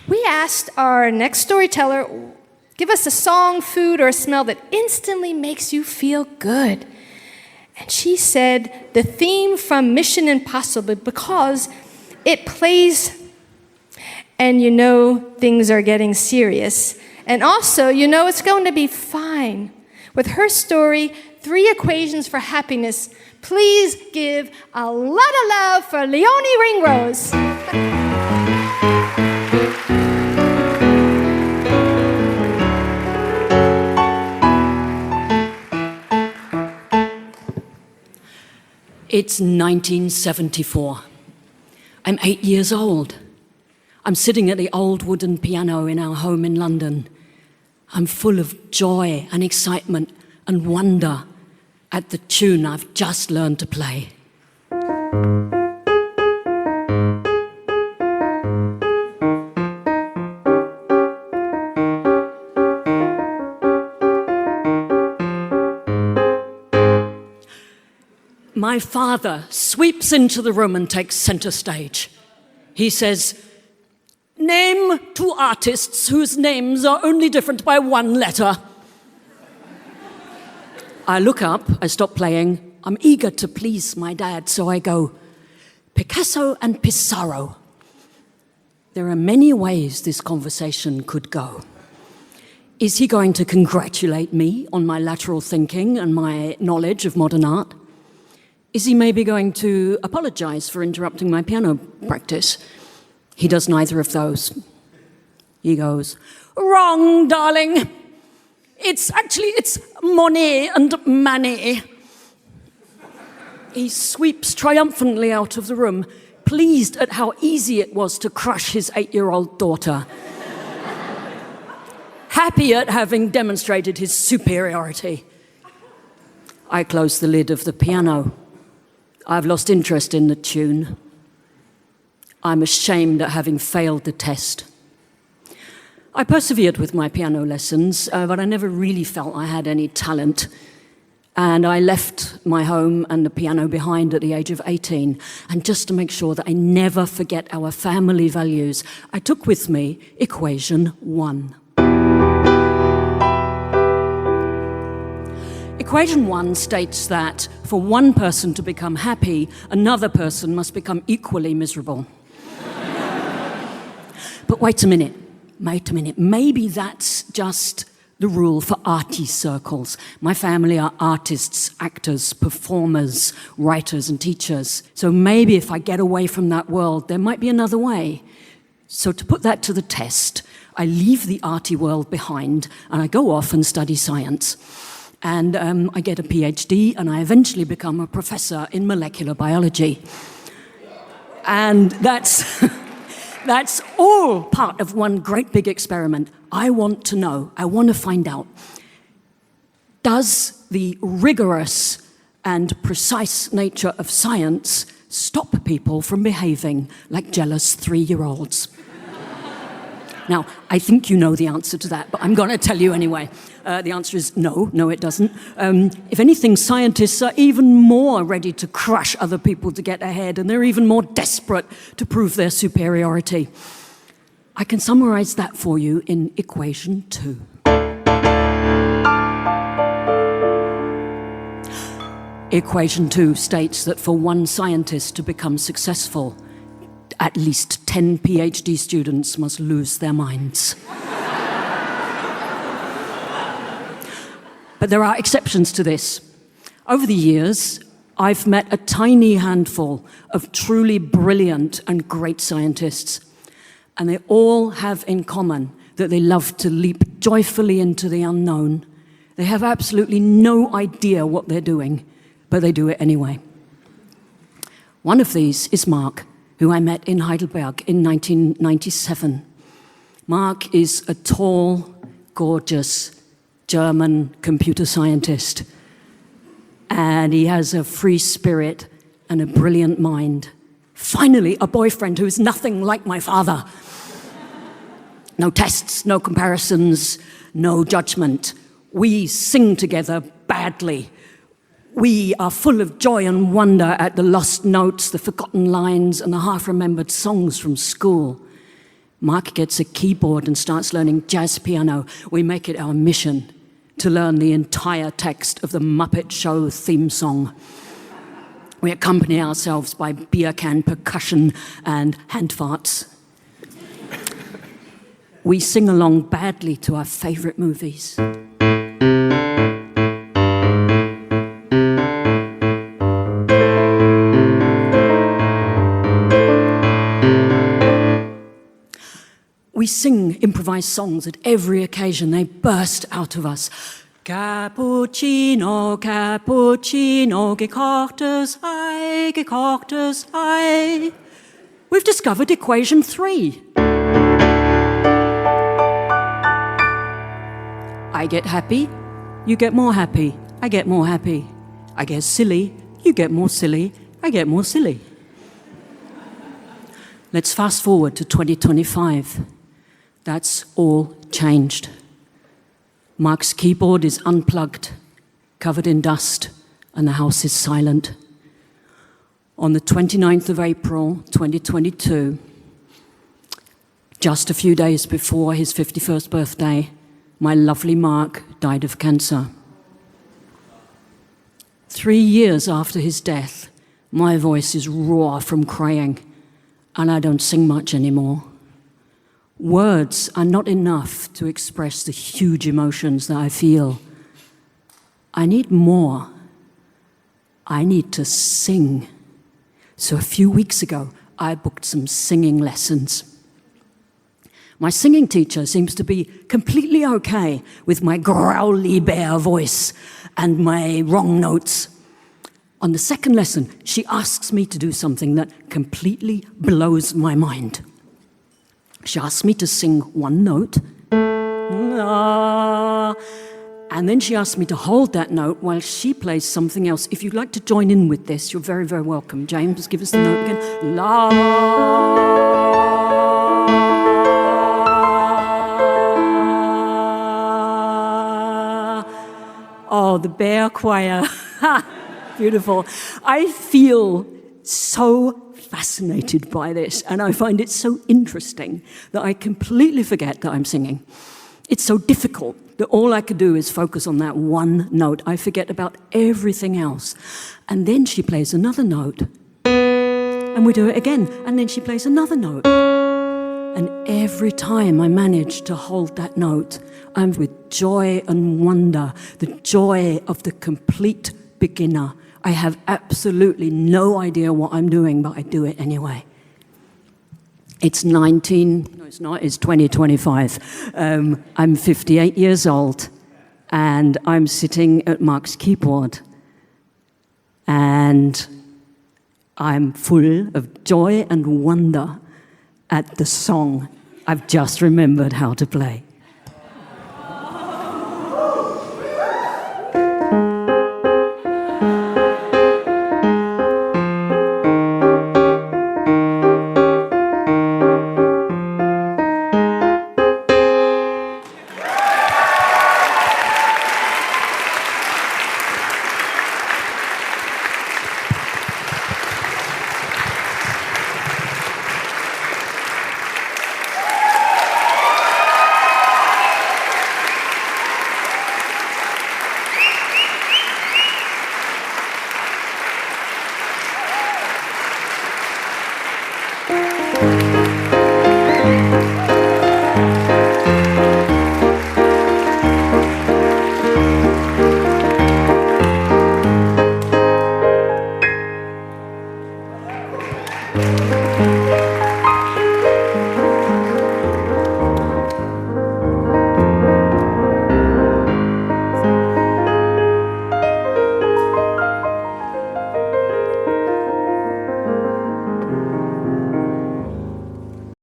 We asked our next storyteller, give us a song, food, or a smell that instantly makes you feel good. And she said the theme from Mission Impossible, because it plays and you know things are getting serious. And also, you know it's going to be fine. With her story, 3 Equations for Happiness, please give a lot of love for Leonie Ringrose. It's 1974. I'm 8 years old. I'm sitting at the old wooden piano in our home in London. I'm full of joy and excitement and wonder at the tune I've just learned to play. My father sweeps into the room and takes center stage. He says, "Name 2 artists whose names are only different by 1 letter." I look up, I stop playing. I'm eager to please my dad, so I go, "Picasso and Pissarro." There are many ways this conversation could go. Is he going to congratulate me on my lateral thinking and my knowledge of modern art? Is he maybe going to apologize for interrupting my piano practice? He does neither of those. He goes, "Wrong, darling. It's Monet and Manet." He sweeps triumphantly out of the room, pleased at how easy it was to crush his 8-year-old daughter. Happy at having demonstrated his superiority. I close the lid of the piano. I've lost interest in the tune. I'm ashamed at having failed the test. I persevered with my piano lessons, but I never really felt I had any talent. And I left my home and the piano behind at the age of 18. And just to make sure that I never forget our family values, I took with me Equation 1. Equation 1 states that for one person to become happy, another person must become equally miserable. But wait a minute. Maybe that's just the rule for arty circles. My family are artists, actors, performers, writers, and teachers. So maybe if I get away from that world, there might be another way. So to put that to the test, I leave the arty world behind and I go off and study science. And I get a PhD, and I eventually become a professor in molecular biology. And that's all part of one great big experiment. I want to find out, does the rigorous and precise nature of science stop people from behaving like jealous 3-year-olds? Now, I think you know the answer to that, but I'm going to tell you anyway. The answer is no, it doesn't. If anything, scientists are even more ready to crush other people to get ahead, and they're even more desperate to prove their superiority. I can summarize that for you in Equation 2. Equation 2 states that for one scientist to become successful, at least 10 PhD students must lose their minds. But there are exceptions to this. Over the years, I've met a tiny handful of truly brilliant and great scientists, and they all have in common that they love to leap joyfully into the unknown. They have absolutely no idea what they're doing, but they do it anyway. One of these is Mark, who I met in Heidelberg in 1997. Mark is a tall, gorgeous German computer scientist, and he has a free spirit and a brilliant mind. Finally, a boyfriend who is nothing like my father. No tests, no comparisons, no judgment. We sing together badly. We are full of joy and wonder at the lost notes, the forgotten lines, and the half-remembered songs from school. Mark gets a keyboard and starts learning jazz piano. We make it our mission to learn the entire text of the Muppet Show theme song. We accompany ourselves by beer can percussion and hand farts. We sing along badly to our favourite movies. We sing improvised songs at every occasion. They burst out of us. Cappuccino, cappuccino, gekochtes Ei, gekochtes Ei. We've discovered equation 3. I get happy, you get more happy, I get more happy. I get silly, you get more silly, I get more silly. Let's fast forward to 2025. That's all changed. Mark's keyboard is unplugged, covered in dust, and the house is silent. On the 29th of April, 2022, just a few days before his 51st birthday, my lovely Mark died of cancer. 3 years after his death, my voice is raw from crying, and I don't sing much anymore. Words are not enough to express the huge emotions that I feel. I need more. I need to sing. So a few weeks ago, I booked some singing lessons. My singing teacher seems to be completely okay with my growly bear voice and my wrong notes. On the second lesson, she asks me to do something that completely blows my mind. She asks me to sing one note, and then she asks me to hold that note while she plays something else. If you'd like to join in with this, you're very, very welcome. James, give us the note again. La. Oh, the bear choir. Beautiful. I feel so fascinated by this, and I find it so interesting that I completely forget that I'm singing. It's so difficult that all I could do is focus on that one note. I forget about everything else. And then she plays another note, and we do it again, and then she plays another note. And every time I manage to hold that note, I'm with joy and wonder, the joy of the complete beginner. I have absolutely no idea what I'm doing, but I do it anyway. It's 2025. I'm 58 years old, and I'm sitting at Mark's keyboard, and I'm full of joy and wonder at the song I've just remembered how to play.